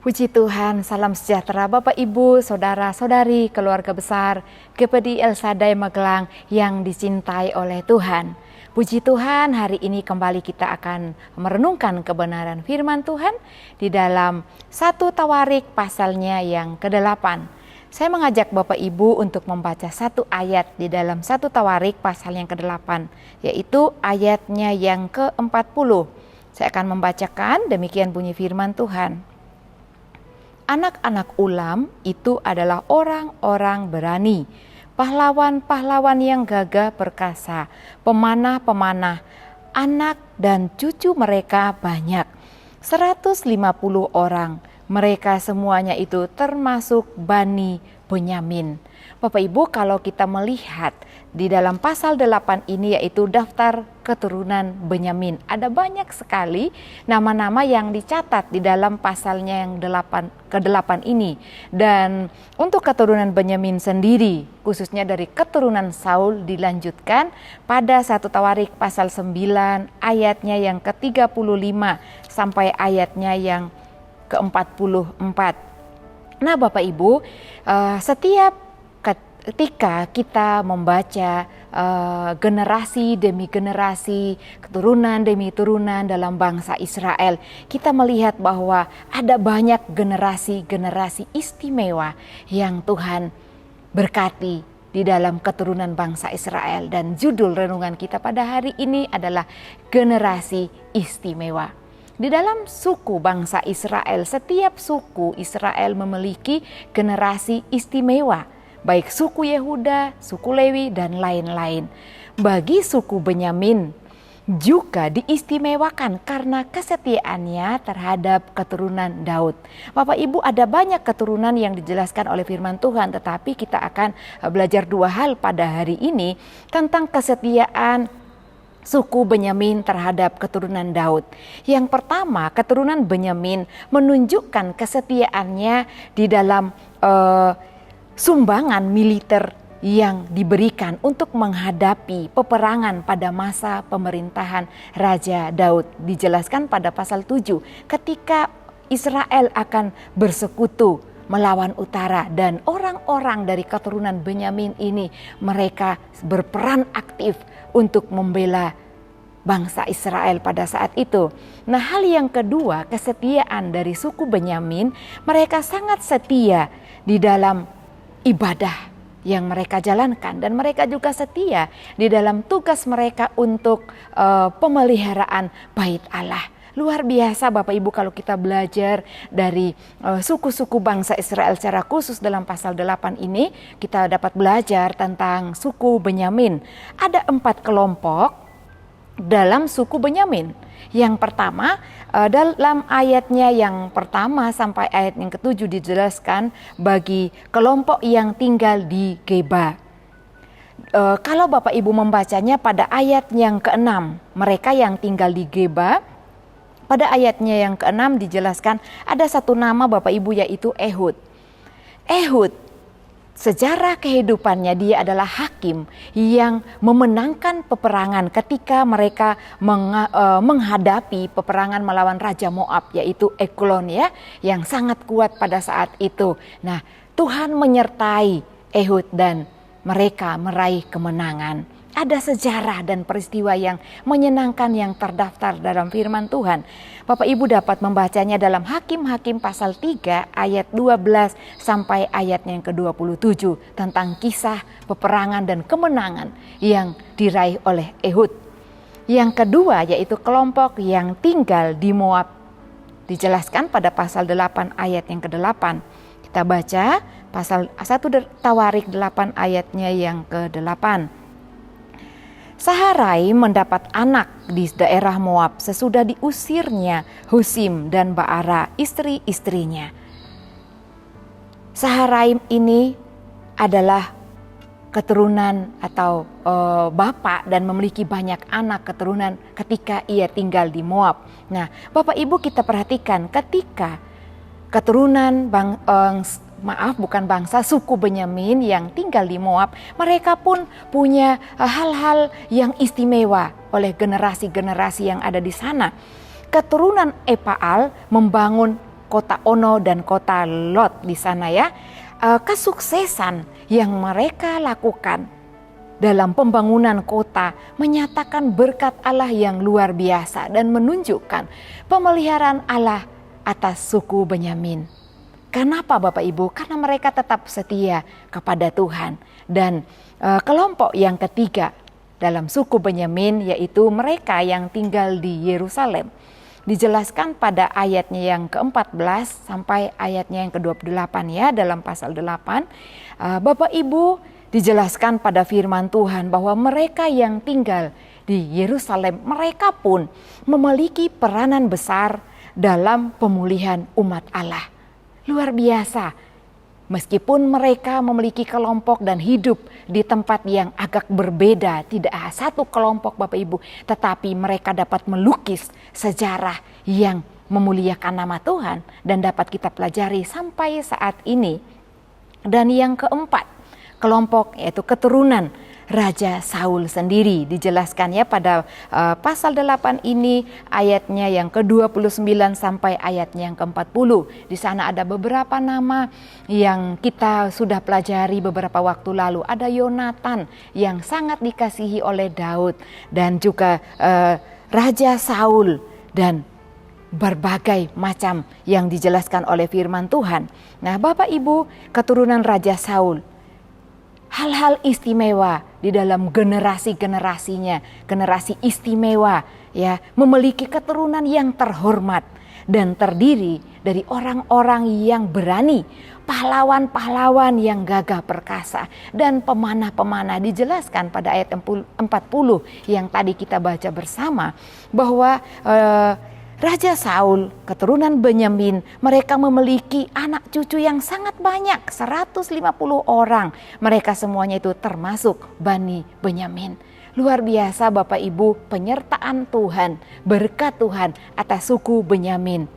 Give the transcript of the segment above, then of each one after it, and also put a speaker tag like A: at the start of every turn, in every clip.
A: Puji Tuhan, salam sejahtera Bapak Ibu, Saudara-saudari, keluarga besar GPD El Shaddai Magelang yang dicintai oleh Tuhan. Puji Tuhan, hari ini kembali kita akan merenungkan kebenaran firman Tuhan di dalam 1 Tawarik pasalnya yang ke-8. Saya mengajak Bapak Ibu untuk membaca satu ayat di dalam 1 Tawarik pasal yang ke-8, yaitu ayatnya yang ke-40. Saya akan membacakan, demikian bunyi firman Tuhan. Anak-anak Ulam itu adalah orang-orang berani, pahlawan-pahlawan yang gagah perkasa, pemanah-pemanah, anak dan cucu mereka banyak, 150 orang. Mereka semuanya itu termasuk Bani Benyamin. Bapak Ibu, kalau kita melihat di dalam pasal 8 ini, yaitu daftar keturunan Benyamin, ada banyak sekali nama-nama yang dicatat di dalam pasalnya yang ke-8 ini. Dan untuk keturunan Benyamin sendiri, khususnya dari keturunan Saul, dilanjutkan pada 1 Tawarik pasal 9 ayatnya yang ke-35 sampai ayatnya yang ke-44. Nah Bapak Ibu, setiap ketika kita membaca generasi demi generasi, keturunan demi turunan dalam bangsa Israel, kita melihat bahwa ada banyak generasi-generasi istimewa yang Tuhan berkati di dalam keturunan bangsa Israel. Dan judul renungan kita pada hari ini adalah generasi istimewa. Di dalam suku bangsa Israel, setiap suku Israel memiliki generasi istimewa, baik suku Yehuda, suku Lewi, dan lain-lain. Bagi suku Benyamin juga diistimewakan karena kesetiaannya terhadap keturunan Daud. Bapak Ibu, ada banyak keturunan yang dijelaskan oleh firman Tuhan, tetapi kita akan belajar dua hal pada hari ini tentang kesetiaan suku Benyamin terhadap keturunan Daud. Yang pertama, keturunan Benyamin menunjukkan kesetiaannya di dalam sumbangan militer yang diberikan untuk menghadapi peperangan pada masa pemerintahan Raja Daud. Dijelaskan pada pasal 7 ketika Israel akan bersekutu melawan utara, dan orang-orang dari keturunan Benyamin ini mereka berperan aktif untuk membela bangsa Israel pada saat itu. Nah, hal yang kedua, kesetiaan dari suku Benyamin, mereka sangat setia di dalam ibadah yang mereka jalankan, dan mereka juga setia di dalam tugas mereka untuk pemeliharaan bait Allah. Luar biasa Bapak Ibu kalau kita belajar dari suku-suku bangsa Israel secara khusus dalam pasal 8 ini, kita dapat belajar tentang suku Benyamin. Ada 4 kelompok dalam suku Benyamin. Yang pertama, dalam ayatnya yang pertama sampai ayat yang ke-7 dijelaskan bagi kelompok yang tinggal di Geba. Kalau Bapak Ibu membacanya pada ayat yang ke-6, mereka yang tinggal di Geba, pada ayatnya yang ke-6 dijelaskan ada satu nama Bapak Ibu, yaitu Ehud. Ehud, sejarah kehidupannya dia adalah hakim yang memenangkan peperangan ketika mereka menghadapi peperangan melawan Raja Moab, yaitu Eglon ya, yang sangat kuat pada saat itu. Nah, Tuhan menyertai Ehud dan mereka meraih kemenangan. Ada sejarah dan peristiwa yang menyenangkan yang terdaftar dalam firman Tuhan. Bapak Ibu dapat membacanya dalam Hakim-Hakim pasal 3 ayat 12 sampai ayatnya yang ke-27 tentang kisah peperangan dan kemenangan yang diraih oleh Ehud. Yang kedua yaitu kelompok yang tinggal di Moab. Dijelaskan pada pasal 8 ayat yang ke-8. Kita baca pasal 1 Tawarik 8 ayatnya yang ke-8. Saharai mendapat anak di daerah Moab sesudah diusirnya Husim dan Baara, istri-istrinya. Saharai ini adalah keturunan atau bapak dan memiliki banyak anak keturunan ketika ia tinggal di Moab. Nah, Bapak Ibu kita perhatikan ketika keturunan suku Benyamin yang tinggal di Moab, mereka pun punya hal-hal yang istimewa oleh generasi-generasi yang ada di sana. Keturunan Epaal membangun kota Ono dan kota Lot di sana ya. Kesuksesan yang mereka lakukan dalam pembangunan kota menyatakan berkat Allah yang luar biasa dan menunjukkan pemeliharaan Allah atas suku Benyamin. Kenapa Bapak Ibu? Karena mereka tetap setia kepada Tuhan. Dan kelompok yang ketiga dalam suku Benyamin yaitu mereka yang tinggal di Yerusalem. Dijelaskan pada ayatnya yang ke-14 sampai ayatnya yang ke-28 ya dalam pasal 8. Bapak Ibu, dijelaskan pada firman Tuhan bahwa mereka yang tinggal di Yerusalem, mereka pun memiliki peranan besar dalam pemulihan umat Allah. Luar biasa. Meskipun mereka memiliki kelompok dan hidup di tempat yang agak berbeda, tidak satu kelompok Bapak Ibu, tetapi mereka dapat melukis sejarah yang memuliakan nama Tuhan dan dapat kita pelajari sampai saat ini. Dan yang keempat, kelompok yaitu keturunan Raja Saul sendiri dijelaskan ya pada pasal 8 ini ayatnya yang ke-29 sampai ayatnya yang ke-40. Di sana ada beberapa nama yang kita sudah pelajari beberapa waktu lalu. Ada Yonatan yang sangat dikasihi oleh Daud dan juga Raja Saul dan berbagai macam yang dijelaskan oleh firman Tuhan. Nah, Bapak Ibu, keturunan Raja Saul, hal-hal istimewa di dalam generasi-generasinya, generasi istimewa ya, memiliki keturunan yang terhormat dan terdiri dari orang-orang yang berani, pahlawan-pahlawan yang gagah perkasa dan pemanah-pemanah. Dijelaskan pada ayat 40 yang tadi kita baca bersama bahwa Raja Saul, keturunan Benyamin, mereka memiliki anak cucu yang sangat banyak, 150 orang. Mereka semuanya itu termasuk Bani Benyamin. Luar biasa Bapak Ibu, penyertaan Tuhan, berkat Tuhan atas suku Benyamin.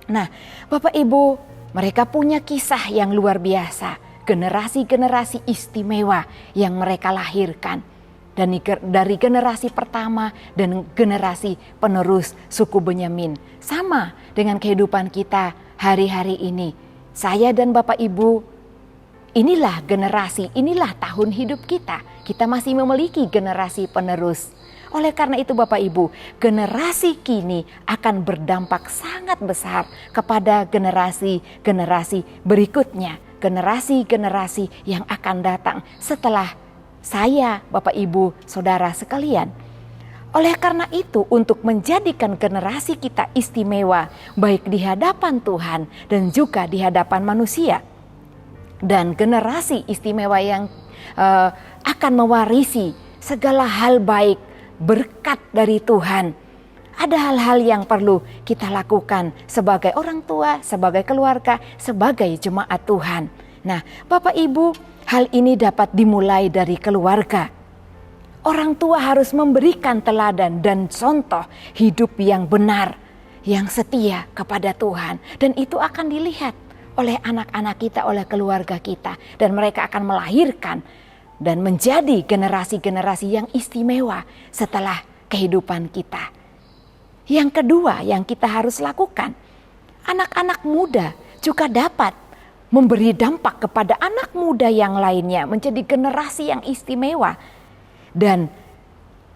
A: Nah, Bapak Ibu, mereka punya kisah yang luar biasa, generasi-generasi istimewa yang mereka lahirkan. Dan dari generasi pertama dan generasi penerus suku Benyamin. Sama dengan kehidupan kita hari-hari ini. Saya dan Bapak Ibu, inilah generasi, inilah tahun hidup kita. Kita masih memiliki generasi penerus. Oleh karena itu Bapak Ibu, generasi kini akan berdampak sangat besar kepada generasi-generasi berikutnya. Generasi-generasi yang akan datang setelah saya, Bapak Ibu, Saudara sekalian. Oleh karena itu, untuk menjadikan generasi kita istimewa, baik di hadapan Tuhan dan juga di hadapan manusia, dan generasi istimewa yang akan mewarisi segala hal baik, berkat dari Tuhan, ada hal-hal yang perlu kita lakukan sebagai orang tua, sebagai keluarga, sebagai jemaat Tuhan. Nah, Bapak Ibu, hal ini dapat dimulai dari keluarga. Orang tua harus memberikan teladan dan contoh hidup yang benar, yang setia kepada Tuhan. Dan itu akan dilihat oleh anak-anak kita, oleh keluarga kita. Dan mereka akan melahirkan dan menjadi generasi-generasi yang istimewa setelah kehidupan kita. Yang kedua yang kita harus lakukan, anak-anak muda juga dapat memberi dampak kepada anak muda yang lainnya, menjadi generasi yang istimewa. Dan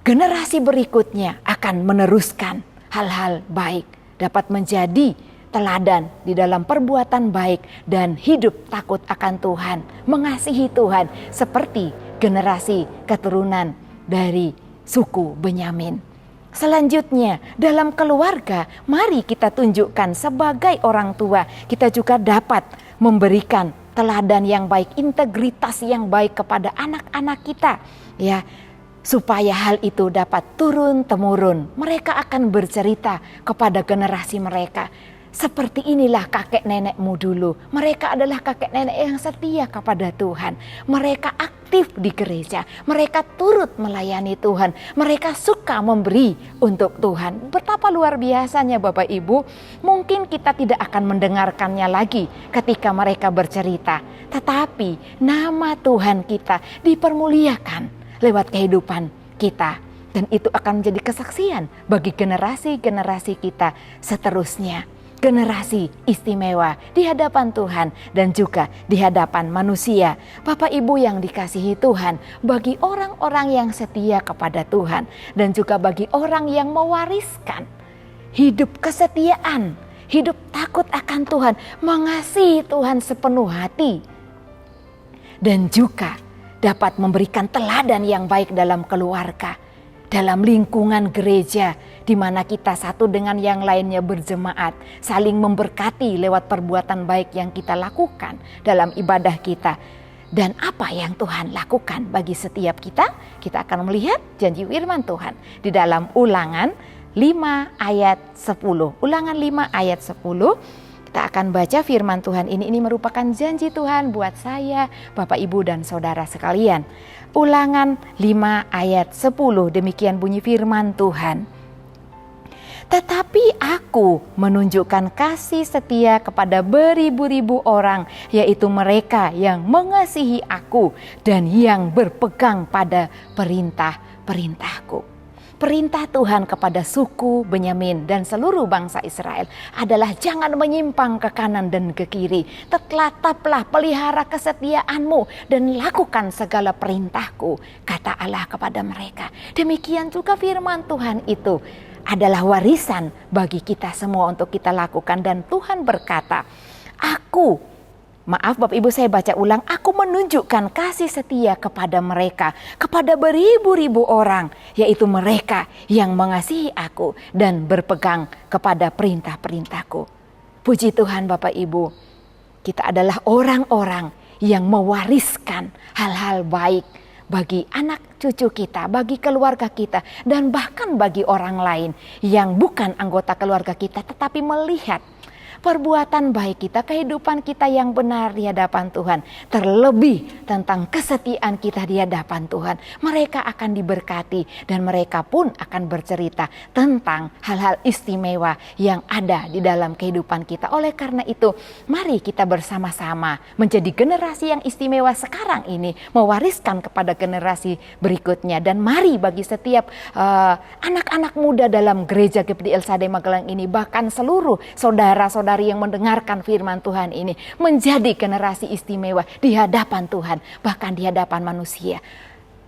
A: generasi berikutnya akan meneruskan hal-hal baik, dapat menjadi teladan di dalam perbuatan baik dan hidup takut akan Tuhan, mengasihi Tuhan seperti generasi keturunan dari suku Benyamin. Selanjutnya, dalam keluarga, mari kita tunjukkan sebagai orang tua, kita juga dapat memberikan teladan yang baik, integritas yang baik kepada anak-anak kita, ya, supaya hal itu dapat turun-temurun. Mereka akan bercerita kepada generasi mereka. Seperti inilah kakek nenekmu dulu. Mereka adalah kakek nenek yang setia kepada Tuhan. Mereka aktif di gereja. Mereka turut melayani Tuhan. Mereka suka memberi untuk Tuhan. Betapa luar biasanya Bapak Ibu. Mungkin kita tidak akan mendengarkannya lagi ketika mereka bercerita. Tetapi nama Tuhan kita dipermuliakan lewat kehidupan kita. Dan itu akan menjadi kesaksian bagi generasi-generasi kita seterusnya. generasi istimewa di hadapan Tuhan dan juga di hadapan manusia. Bapak Ibu yang dikasihi Tuhan, bagi orang-orang yang setia kepada Tuhan dan juga bagi orang yang mewariskan hidup kesetiaan, hidup takut akan Tuhan, mengasihi Tuhan sepenuh hati, dan juga dapat memberikan teladan yang baik dalam keluarga, dalam lingkungan gereja, di mana kita satu dengan yang lainnya berjemaat, saling memberkati lewat perbuatan baik yang kita lakukan dalam ibadah kita. Dan apa yang Tuhan lakukan bagi setiap kita, kita akan melihat janji firman Tuhan di dalam Ulangan 5 ayat 10. Ulangan 5 ayat 10. Kita akan baca firman Tuhan ini merupakan janji Tuhan buat saya, Bapak Ibu dan Saudara sekalian. Ulangan 5 ayat 10, demikian bunyi firman Tuhan. Tetapi aku menunjukkan kasih setia kepada beribu-ribu orang, yaitu mereka yang mengasihi aku dan yang berpegang pada perintah-perintahku. Perintah Tuhan kepada suku Benyamin dan seluruh bangsa Israel adalah jangan menyimpang ke kanan dan ke kiri. Tetaplah pelihara kesetiaanmu dan lakukan segala perintahku, kata Allah kepada mereka. Demikian juga firman Tuhan itu adalah warisan bagi kita semua untuk kita lakukan. Dan Tuhan berkata, Bapak Ibu saya baca ulang, aku menunjukkan kasih setia kepada mereka, kepada beribu-ribu orang, yaitu mereka yang mengasihi aku dan berpegang kepada perintah-perintahku. Puji Tuhan Bapak Ibu, kita adalah orang-orang yang mewariskan hal-hal baik bagi anak cucu kita, bagi keluarga kita, dan bahkan bagi orang lain yang bukan anggota keluarga kita, tetapi melihat perbuatan baik kita, kehidupan kita yang benar di hadapan Tuhan, terlebih tentang kesetiaan kita di hadapan Tuhan, mereka akan diberkati dan mereka pun akan bercerita tentang hal-hal istimewa yang ada di dalam kehidupan kita. Oleh karena itu, mari kita bersama-sama menjadi generasi yang istimewa sekarang ini, mewariskan kepada generasi berikutnya. Dan mari bagi setiap anak-anak muda dalam gereja GPI El Shaddai Magelang ini, bahkan seluruh saudara-saudara yang mendengarkan firman Tuhan ini, menjadi generasi istimewa di hadapan Tuhan, bahkan di hadapan manusia.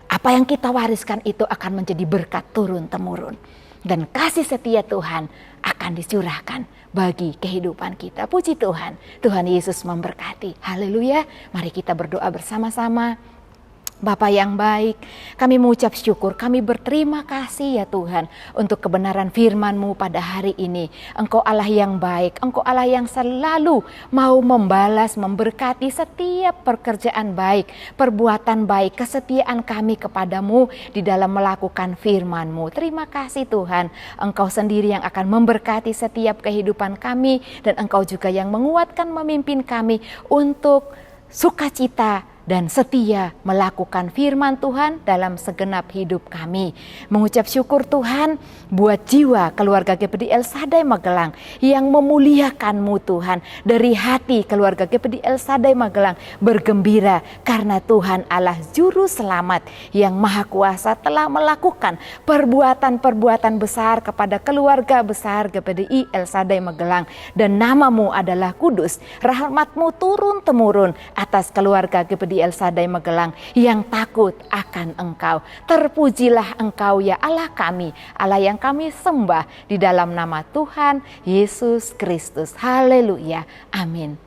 A: Apa yang kita wariskan itu akan menjadi berkat turun-temurun, dan kasih setia Tuhan akan dicurahkan bagi kehidupan kita. Puji Tuhan, Tuhan Yesus memberkati. Haleluya. Mari kita berdoa bersama-sama. Bapa yang baik, kami mengucap syukur, kami berterima kasih ya Tuhan untuk kebenaran firman-Mu pada hari ini. Engkau Allah yang baik, Engkau Allah yang selalu mau membalas, memberkati setiap pekerjaan baik, perbuatan baik, kesetiaan kami kepadamu di dalam melakukan firman-Mu. Terima kasih Tuhan, Engkau sendiri yang akan memberkati setiap kehidupan kami, dan Engkau juga yang menguatkan, memimpin kami untuk sukacita dan setia melakukan firman Tuhan dalam segenap hidup kami. Mengucap syukur Tuhan buat jiwa keluarga GPI El Shaddai Magelang yang memuliakan-Mu Tuhan. Dari hati keluarga GPI El Shaddai Magelang bergembira karena Tuhan Allah Juru Selamat yang Maha Kuasa telah melakukan perbuatan-perbuatan besar kepada keluarga besar GPI El Shaddai Magelang. Dan nama-Mu adalah kudus, rahmat-Mu turun-temurun atas keluarga GPI El Shaddai Magelang yang takut akan Engkau. Terpujilah Engkau ya Allah kami, Allah yang kami sembah, di dalam nama Tuhan Yesus Kristus. Haleluya. Amin.